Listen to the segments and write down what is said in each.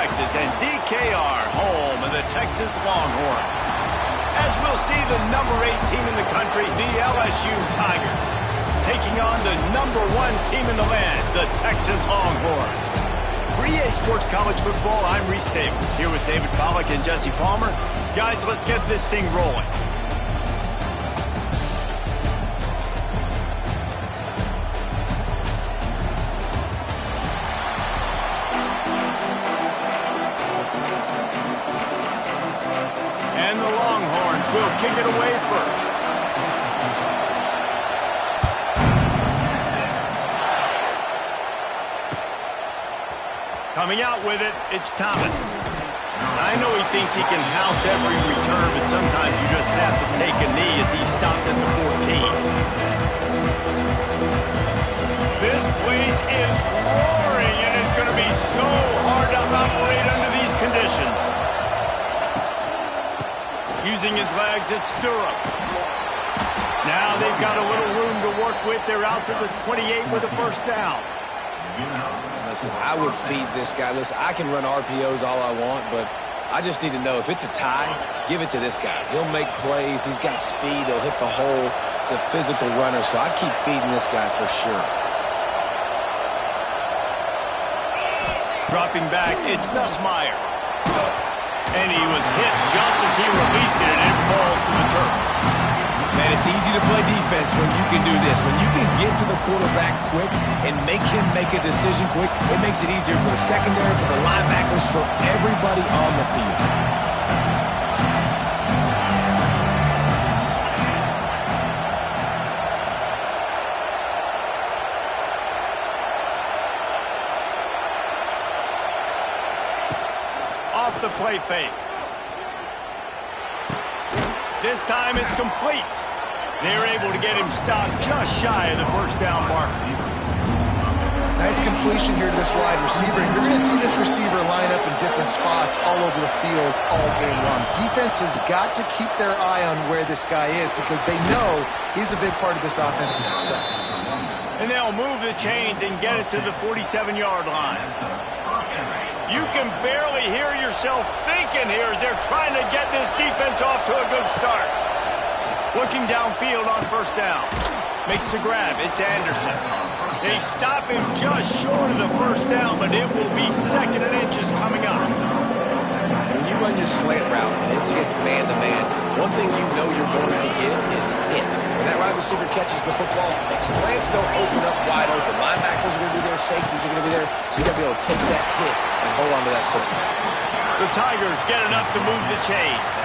Texas, and DKR, home of the Texas Longhorns. As we'll see, the number 8 team in the country, the LSU Tigers, taking on the number 1 team in the land, the Texas Longhorns. For EA Sports College Football, I'm Reese Davis, here with David Pollack and Jesse Palmer. Guys, let's get this thing rolling. And the Longhorns will kick it away first. Coming out with it, it's Thomas. I know he thinks he can house every return, but sometimes you just have to take a knee as he stopped at the 14. This place is roaring, and it's going to be so hard to operate under these conditions. Using his legs, it's Durham. Now they've got a little room to work with. They're out to the 28 with a first down. Listen, I would feed this guy. Listen, I can run RPOs all I want, but I just need to know if it's a tie, give it to this guy. He'll make plays. He's got speed. He'll hit the hole. It's a physical runner, so I keep feeding this guy for sure. Dropping back, it's Nussmeier. And he was hit just as he released it, and it falls to the turf. Man, it's easy to play defense when you can do this. When you can get to the quarterback quick and make him make a decision quick, it makes it easier for the secondary, for the linebackers, for everybody on the field. Off the play fake. This time it's complete. They're able to get him stopped just shy of the first down marker. Nice completion here to this wide receiver. You're going to see this receiver line up in different spots all over the field all game long. Defense has got to keep their eye on where this guy is because they know he's a big part of this offense's success. And they'll move the chains and get it to the 47-yard line. You can barely hear yourself thinking here as they're trying to get this defense off to a good start. Looking downfield on first down. Makes the grab. It's Anderson. They stop him just short of the first down, but it will be 2nd and inches coming up. When you run your slant route and it gets man-to-man, one thing you know you're going to get is hit. When that wide receiver catches the football, slants don't open up wide open. Linebackers are going to be there, safeties are going to be there, so you got to be able to take that hit and hold on to that football. The Tigers get enough to move the chains.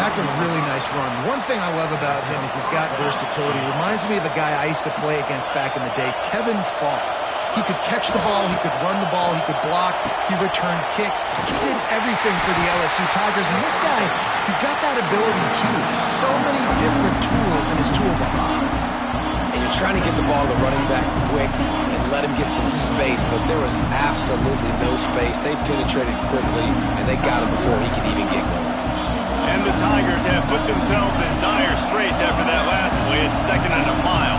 That's a really nice run. One thing I love about him is he's got versatility. Reminds me of a guy I used to play against back in the day, Kevin Falk. He could catch the ball, he could run the ball, he could block, he returned kicks. He did everything for the LSU Tigers, and this guy, he's got that ability too. So many different tools in his toolbox. And you're trying to get the ball to the running back quick and let him get some space, but there was absolutely no space. They penetrated quickly, and they got him before he could even get going. And the Tigers have put themselves in dire straits after that last play. It's 2nd and a mile.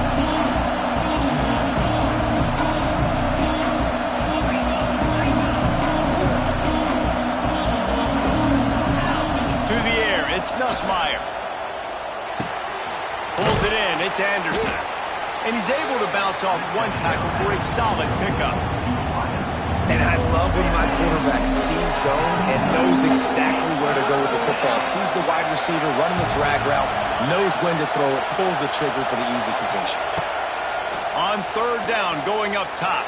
To the air, it's Nussmeier. Pulls it in, it's Anderson. And he's able to bounce off one tackle for a solid pickup. And I love when my quarterback sees zone and knows exactly where to go with the football. Sees the wide receiver running the drag route, knows when to throw it, pulls the trigger for the easy completion. On 3rd down, going up top.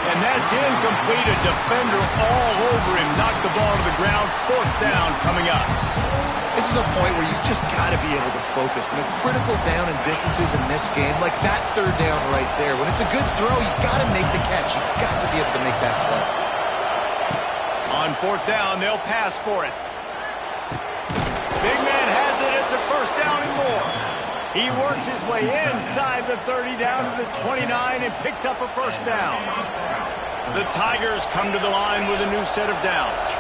And that's incomplete. A defender all over him. Knocked the ball to the ground. 4th down coming up. This is a point where you've just got to be able to focus. And the critical down and distances in this game, like that 3rd down right there, when it's a good throw, you've got to make the catch. You've got to be able to make that play. On 4th down, they'll pass for it. Big man has it. It's a first down and more. He works his way inside the 30 down to the 29 and picks up a first down. The Tigers come to the line with a new set of downs.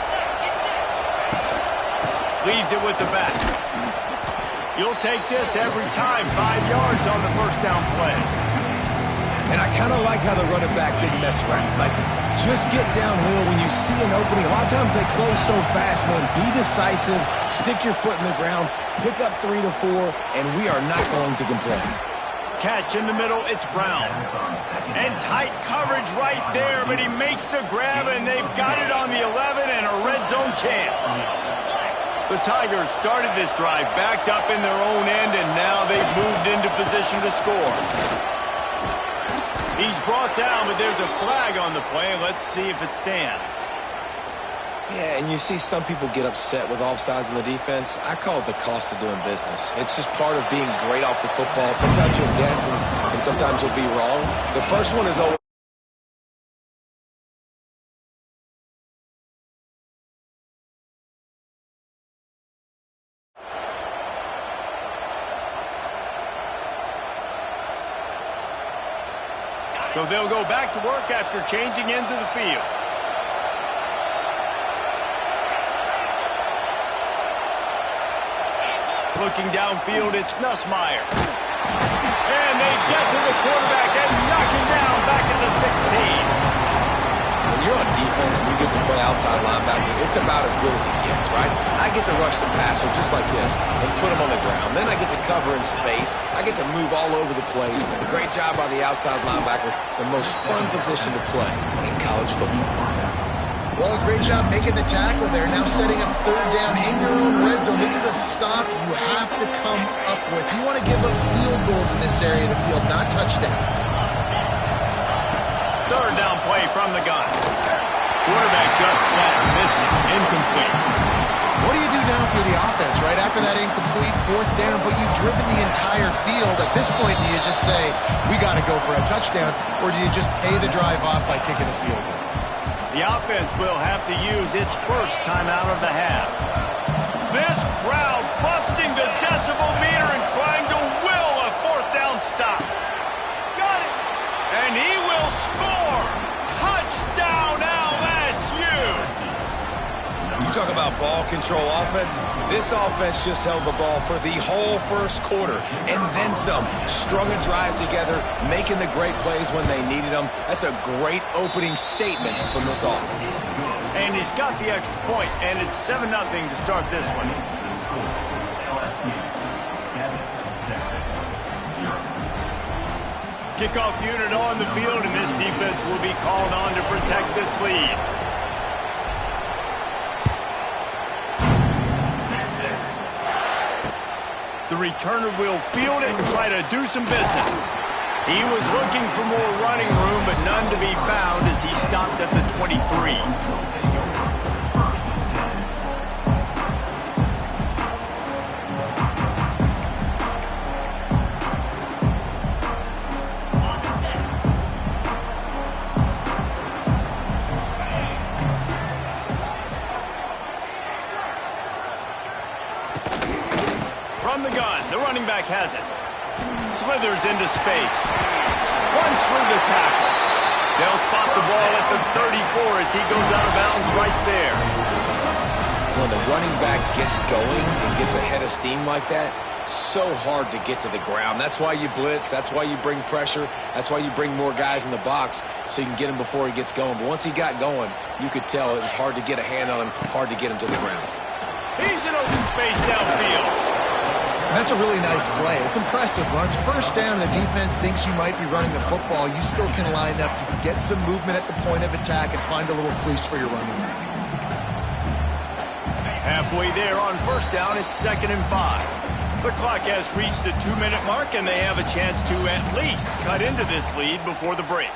Leaves it with the back. You'll take this every time. 5 yards on the first down play. And I kind of like how the running back didn't mess around. Like, Just get downhill when you see an opening. A lot of times they close so fast, man. Be decisive, stick your foot in the ground, pick up 3 to 4, and we are not going to complain. Catch in the middle, it's Brown. And tight coverage right there, but he makes the grab, and they've got it on the 11 and a red zone chance. The Tigers started this drive backed up in their own end, and now they've moved into position to score. He's brought down, but there's a flag on the play. Let's see if it stands. Yeah, and you see some people get upset with offsides in the defense. I call it the cost of doing business. It's just part of being great off the football. Sometimes you'll guess, and sometimes you'll be wrong. The first one is always... So they'll go back to work after changing into the field. Looking downfield, it's Nussmeier. And they get to the quarterback and knock him down back at the 16. When you're on defense and you get to play outside linebacker, it's about as good as it gets, right? I get to rush the passer just like this and put him on the ground. Then I get to cover in space. I get to move all over the place. Great job by the outside linebacker. The most fun position to play in college football. Well, a great job making the tackle there. Now setting up third down in your own red zone. This is a stop you have to come up with. You want to give up field goals in this area of the field, not touchdowns. Third down play from the gun. Quarterback just flat, missed it, incomplete. What do you do now for the offense, right? After that incomplete fourth down, but you've driven the entire field. At this point, do you just say, we got to go for a touchdown, or do you just pay the drive off by kicking a field goal? The offense will have to use its first timeout of the half. This crowd busting the decibel meter and trying to will a fourth down stop. Got it. And he will score. Touchdown LSU. You talk about ball control offense. This offense just held the ball for the whole first quarter and then some. Strung a drive together, making the great plays when they needed them. That's a great opening statement from this offense. And he's got the extra point, and it's 7-0 to start this one. Kickoff unit on the field, and this defense will be called on to protect this lead. The returner will field it and try to do some business. He was looking for more running room, but none to be found as he stopped at the 23. From the gun, the running back has it. Slithers into space. Runs through the tackle. They'll spot the ball at the 34 as he goes out of bounds right there. When the running back gets going and gets ahead of steam like that, so hard to get to the ground. That's why you blitz. That's why you bring pressure. That's why you bring more guys in the box so you can get him before he gets going. But once he got going, you could tell it was hard to get a hand on him, hard to get him to the ground. He's in open space downfield. That's a really nice play. It's impressive. When it's first down and the defense thinks you might be running the football, you still can line up. You can get some movement at the point of attack and find a little crease for your running back. Halfway there on first down, it's 2nd and 5. The clock has reached the 2-minute mark, and they have a chance to at least cut into this lead before the break.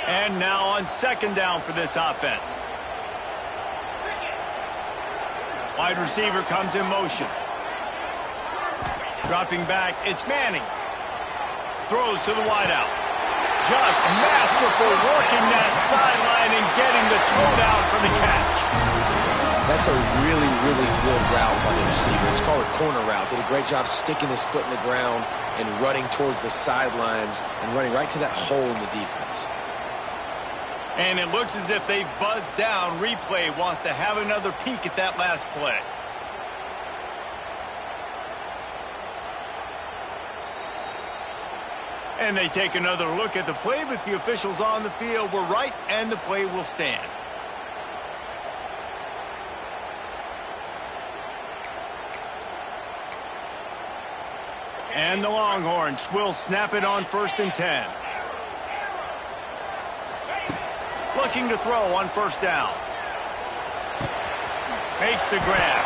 And now on 2nd down for this offense. Wide receiver comes in motion. Dropping back, it's Manning. Throws to the wideout. Just masterful working that sideline and getting the toe down for the catch. That's a really, really good route by the receiver. It's called a corner route. Did a great job sticking his foot in the ground and running towards the sidelines and running right to that hole in the defense. And it looks as if they've buzzed down. Replay wants to have another peek at that last play. And they take another look at the play, but the officials on the field were right, and the play will stand. And the Longhorns will snap it on 1st and 10. Looking to throw on 1st down. Makes the grab.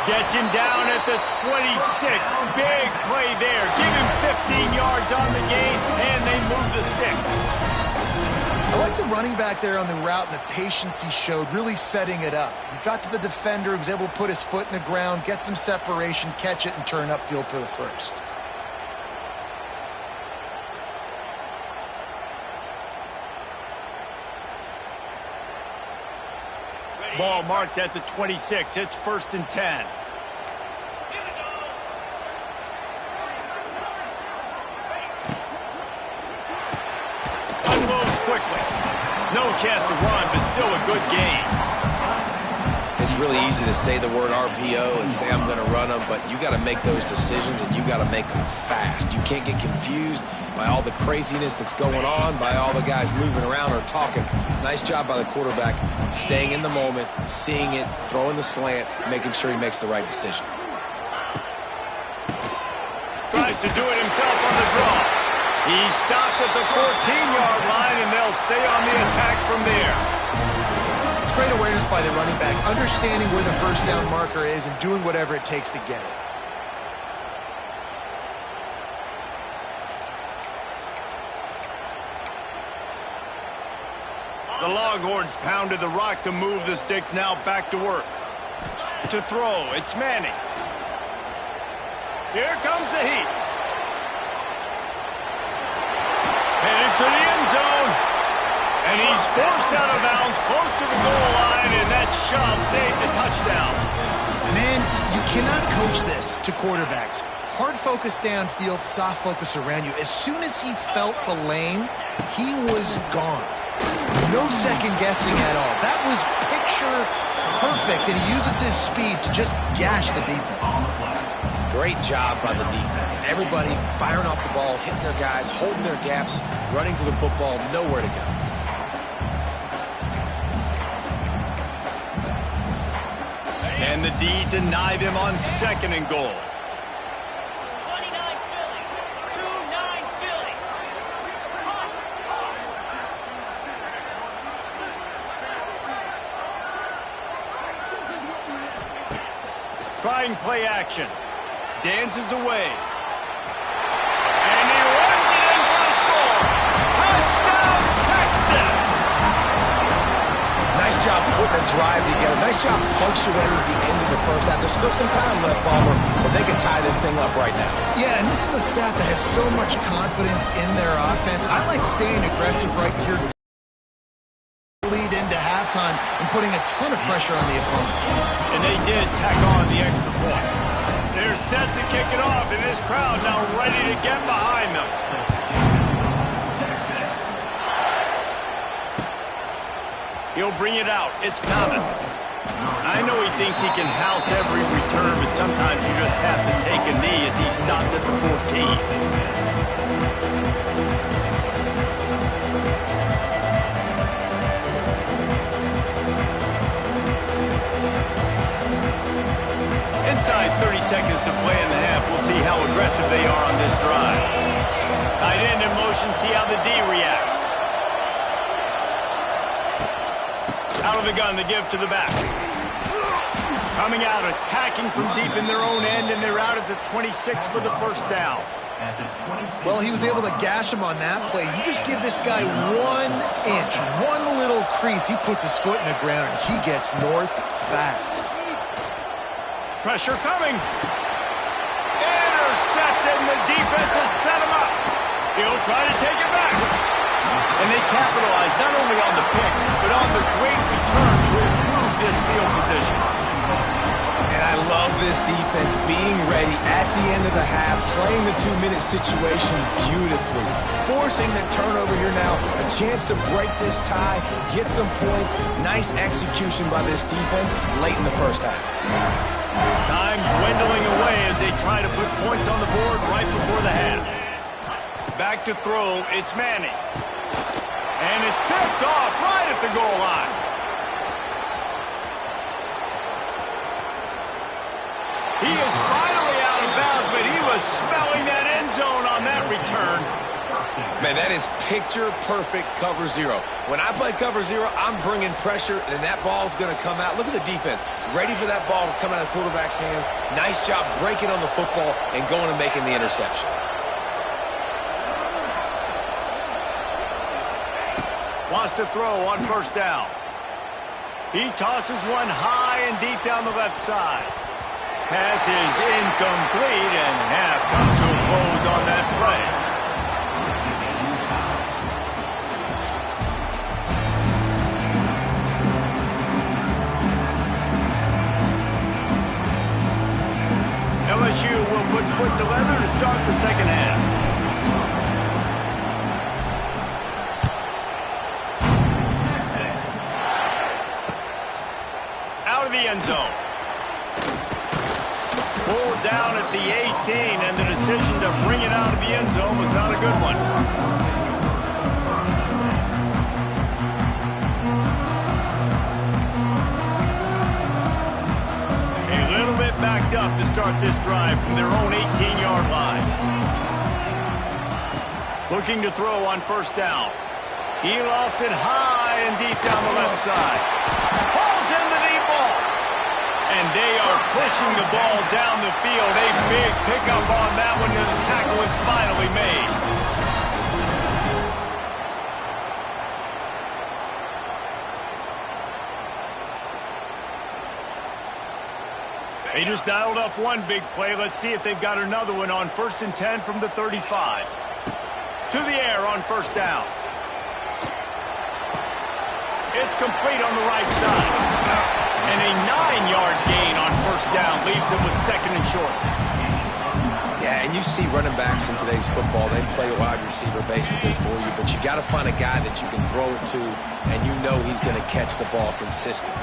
Gets him down at the 26. Big play there. Give him 15 yards on the gain, and they move the sticks. I like the running back there on the route and the patience he showed, really setting it up. He got to the defender, he was able to put his foot in the ground, get some separation, catch it, and turn upfield for the first. Ball marked at the 26. It's 1st and 10. Unloads quickly. No chance to run, but still a good gain. It's really easy to say the word RPO and say I'm going to run them, but you got to make those decisions and you got to make them fast. You can't get confused by all the craziness that's going on, by all the guys moving around or talking. Nice job by the quarterback, staying in the moment, seeing it, throwing the slant, making sure he makes the right decision. Tries to do it himself on the draw. He stopped at the 14-yard line, and they'll stay on the attack from there. It's great awareness by the running back, understanding where the 1st down marker is and doing whatever it takes to get it. The Longhorns pounded the rock to move the sticks, now back to work. To throw, it's Manning. Here comes the heat. Headed to the end zone. And he's forced out of bounds close to the goal line, and that shove saved the touchdown. Man, you cannot coach this to quarterbacks. Hard focus downfield, soft focus around you. As soon as he felt the lane, he was gone. No second guessing at all. That was picture perfect, and he uses his speed to just gash the defense. Great job by the defense. Everybody firing off the ball, hitting their guys, holding their gaps, running to the football, nowhere to go. And the D deny them on 2nd and goal. 29 Philly. 2-9 Philly. Trying play action. Dances away. And he runs it in for the score. Touchdown, Texas! Nice job putting a drive together. Nice job punctuating the end of the 1st half. There's still some time left, Palmer, but they can tie this thing up right now. Yeah, and this is a staff that has so much confidence in their offense. I like staying aggressive right here. Lead into halftime and putting a ton of pressure on the opponent. And they did tack on the extra point. They're set to kick it off, and this crowd now ready to get behind them. He'll bring it out. It's Thomas. I know he thinks he can house every return, but sometimes you just have to take a knee as he stopped at the 14. Inside 30 seconds to play in the half. We'll see how aggressive they are on this drive. Tight end in motion, see how the D reacts. Out of the gun to give to the back. Coming out, attacking from deep in their own end, and they're out at the 26 for the 1st down. Well, he was able to gash him on that play. You just give this guy 1 inch, one little crease. He puts his foot in the ground, and he gets north fast. Pressure coming. Intercepted, and the defense has set him up. He'll try to take it back. And they capitalize not only on the pick, but on the great return to improve this field position. And I love this defense being ready at the end of the half, playing the 2-minute situation beautifully. Forcing the turnover here now, a chance to break this tie, get some points. Nice execution by this defense late in the 1st half. Time dwindling away as they try to put points on the board right before the half. Back to throw. It's Manning. And it's picked off right at the goal line. He is finally out of bounds, but he was smelling that end zone on that return. Man, that is picture-perfect cover zero. When I play cover zero, I'm bringing pressure, and that ball's going to come out. Look at the defense. Ready for that ball to come out of the quarterback's hand. Nice job breaking on the football and going and making the interception. Wants to throw on first down. He tosses one high and deep down the left side. Pass is incomplete, and half comes to a close on that play. LSU will put foot to leather to start the second half. Out of the end zone. Pulled down at the 18, and the decision to bring it out of the end zone was not a good one. A little bit backed up to start this drive from their own 18-yard line. Looking to throw on first down. He lofts it high and deep down the left side. Pulls in the deep ball. And they are pushing the ball down the field. A big pickup on that one, and the tackle is finally made. They just dialed up one big play. Let's see if they've got another one on 1st and 10 from the 35. To the air on first down. It's complete on the right side. And a 9-yard gain on first down leaves them with second and short. Yeah, and you see running backs in today's football, they play wide receiver basically for you, but you got to find a guy that you can throw it to, and you know he's going to catch the ball consistently.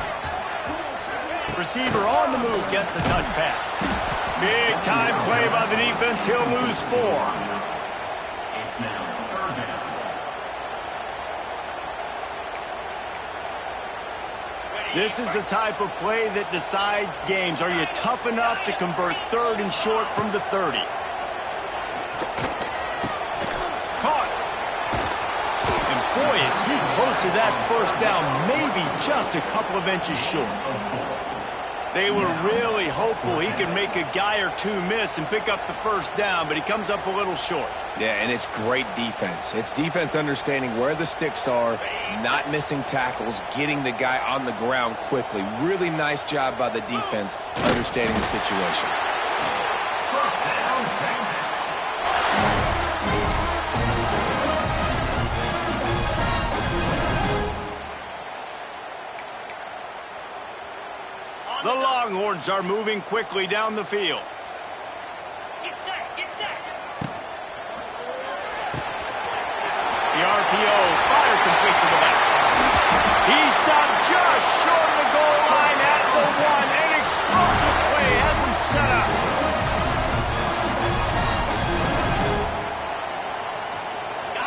Receiver on the move gets the touch pass. Big time play by the defense. He'll lose 4. This is the type of play that decides games. Are you tough enough to convert 3rd and short from the 30? Caught. And boy, is he close to that first down, maybe just a couple of inches short. They were really hopeful he could make a guy or two miss and pick up the first down, but he comes up a little short. Yeah, and it's great defense. It's defense understanding where the sticks are, not missing tackles, getting the guy on the ground quickly. Really nice job by the defense understanding the situation. The Longhorns are moving quickly down the field. Get set, get set. The RPO, fire complete to the left. He stopped just short of the goal line at the 1. An explosive play has him set up.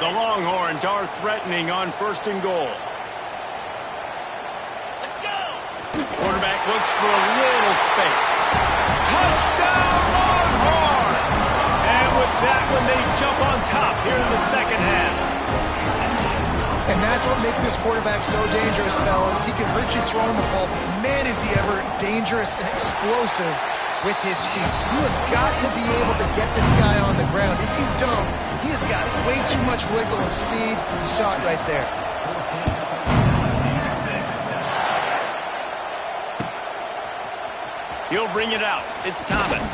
The Longhorns are threatening on 1st and goal. Let's go. Quarterback looks for a little space. Touchdown, Longhorns! And with that one, they jump on top here in the second half. And that's what makes this quarterback so dangerous, fellas. He can hurt you throwing the ball, but man, is he ever dangerous and explosive with his feet. You have got to be able to get this guy on the ground. If you don't, he has got way too much wiggle and speed. You saw it right there. He'll bring it out. It's Thomas.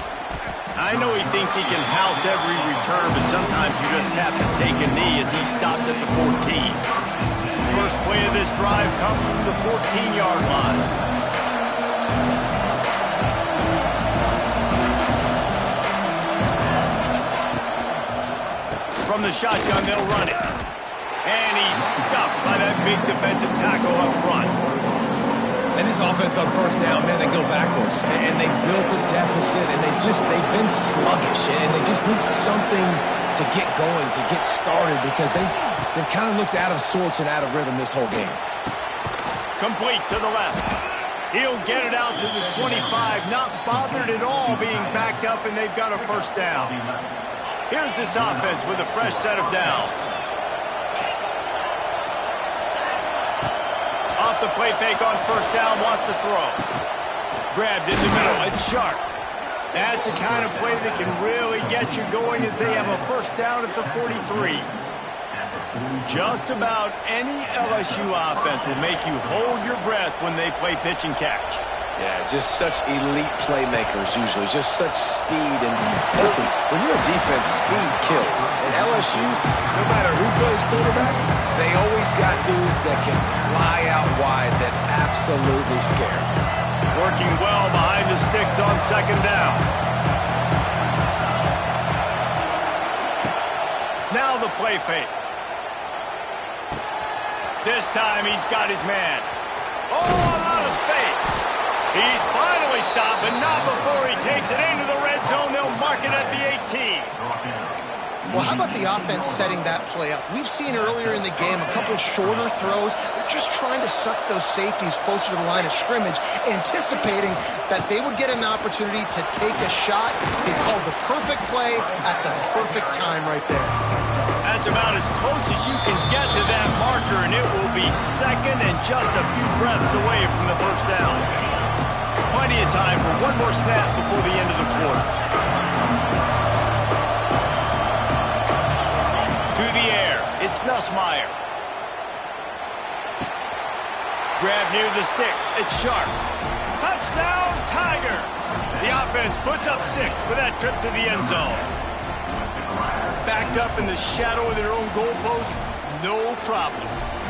I know he thinks he can house every return, but sometimes you just have to take a knee as he stopped at the 14. First play of this drive comes from the 14-yard line. From the shotgun, they'll run it. And he's stuffed by that big defensive tackle up front. And this offense on first down, man, they go backwards. And they built a deficit, and they've been sluggish, and they just need something to get going to get started because they've kind of looked out of sorts and out of rhythm this whole game. Complete to the left. He'll get it out to the 25, not bothered at all being backed up, and they've got a first down. Here's this offense with a fresh set of downs. Off the play fake on first down, wants to throw. Grabbed in the middle, it's Sharp. That's the kind of play that can really get you going as they have a first down at the 43. Just about any LSU offense will make you hold your breath when they play pitch and catch. Yeah, just such elite playmakers usually, just such speed. And listen, when you're a defense, speed kills. And LSU, no matter who plays quarterback, they always got dudes that can fly out wide that absolutely scare. Working well behind the sticks on second down. Now the play fake. This time he's got his man. Oh, a lot of space. He's finally stopped, but not before he takes it into the red zone. They'll mark it at the 18. Well, how about the offense setting that play up? We've seen earlier in the game a couple shorter throws. They're just trying to suck those safeties closer to the line of scrimmage, anticipating that they would get an opportunity to take a shot. They called the perfect play at the perfect time right there. That's about as close as you can get to that marker, and it will be second and just a few breaths away from the first down. Plenty of time for one more snap before the end of the quarter. To the air, it's Nussmeier. Grab near the sticks, it's Sharp. Touchdown, Tigers! The offense puts up 6 with that trip to the end zone. Backed up in the shadow of their own goalpost, no problem.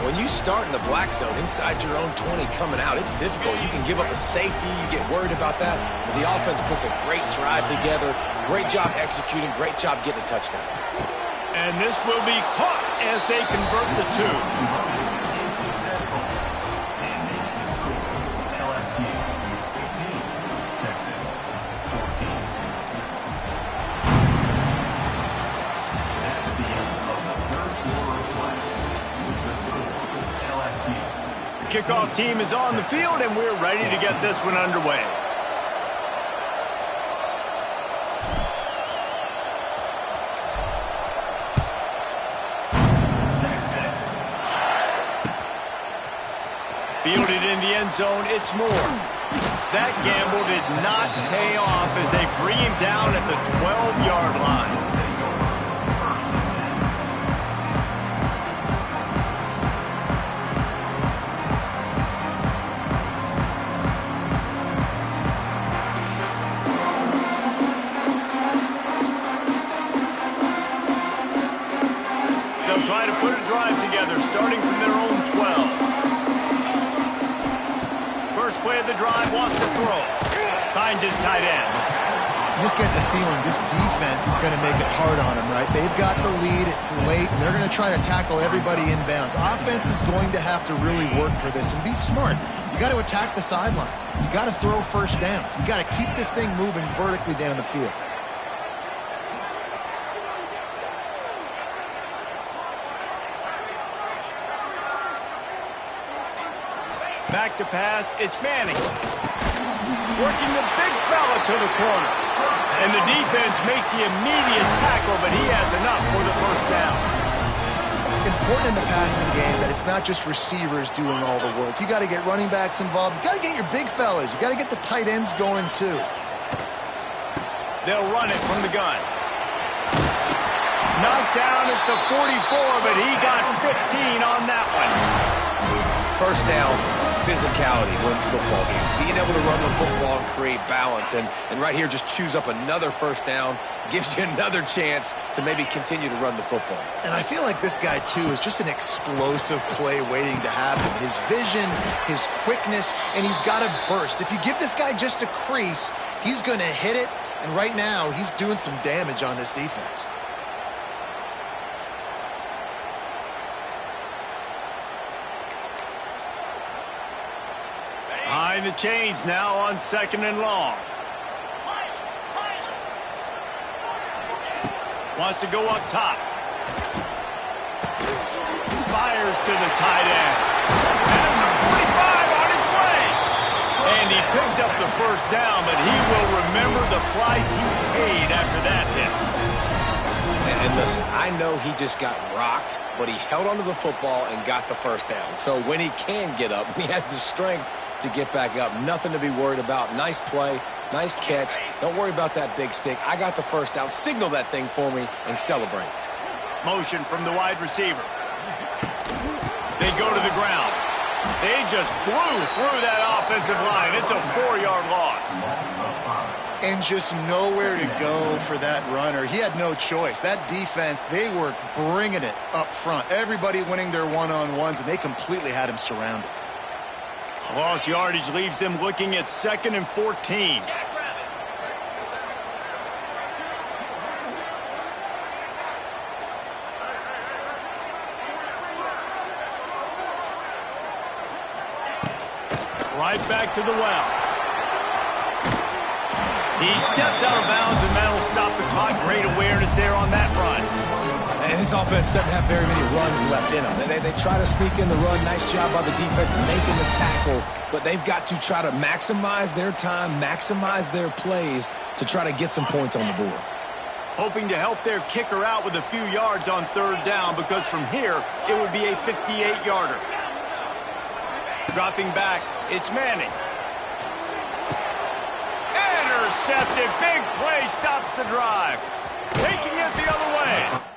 When you start in the black zone inside your own 20 coming out, it's difficult. You can give up a safety. You get worried about that. But the offense puts a great drive together. Great job executing. Great job getting a touchdown. And this will be caught as they convert the 2. Kickoff team is on the field, and we're ready to get this one underway. Fielded in the end zone, it's Moore. That gamble did not pay off as they bring him down at the 12-yard line. Try to put a drive together, starting from their own 12. First play of the drive, wants to throw. Finds his tight end. You just get the feeling this defense is going to make it hard on them, right? They've got the lead, it's late, and they're going to try to tackle everybody inbounds. Offense is going to have to really work for this and be smart. You got to attack the sidelines. You got to throw first downs. You got to keep this thing moving vertically down the field. Back to pass, it's Manning. Working the big fella to the corner. And the defense makes the immediate tackle, but he has enough for the first down. Important in the passing game that it's not just receivers doing all the work. You got to get running backs involved. You got to get your big fellas. You got to get the tight ends going too. They'll run it from the gun. Knocked down at the 44, but he got 15 on that one. First down, physicality wins football games. Being able to run the football and create balance. And right here, just choose up another first down. Gives you another chance to maybe continue to run the football. And I feel like this guy, too, is just an explosive play waiting to happen. His vision, his quickness, and he's got to burst. If you give this guy just a crease, he's going to hit it. And right now, he's doing some damage on this defense. Behind the chains now on second and long. Wants to go up top. Fires to the tight end. And the 45 on its way. And he picks up the first down, but he will remember the price he paid after that hit. And listen, I know he just got rocked, but he held onto the football and got the first down. So when he can get up, he has the strength to get back up. Nothing to be worried about. Nice play, nice catch. Don't worry about that big stick. I got the first down. Signal that thing for me and celebrate. Motion from the wide receiver. They go to the ground. They just blew through that offensive line. It's a 4-yard loss. And just nowhere to go for that runner. He had no choice. That defense, they were bringing it up front. Everybody winning their one-on-ones, and they completely had him surrounded. Lost yardage leaves them looking at 2nd and 14. Right back to the well. He steps out of bounds, and that'll stop the clock. Great awareness there on that run. And this offense doesn't have very many runs left in them. They try to sneak in the run. Nice job by the defense making the tackle. But they've got to try to maximize their time, maximize their plays to try to get some points on the board. Hoping to help their kicker out with a few yards on 3rd down, because from here, it would be a 58-yarder. Dropping back, it's Manning. Intercepted. Big play stops the drive. Taking it the other way.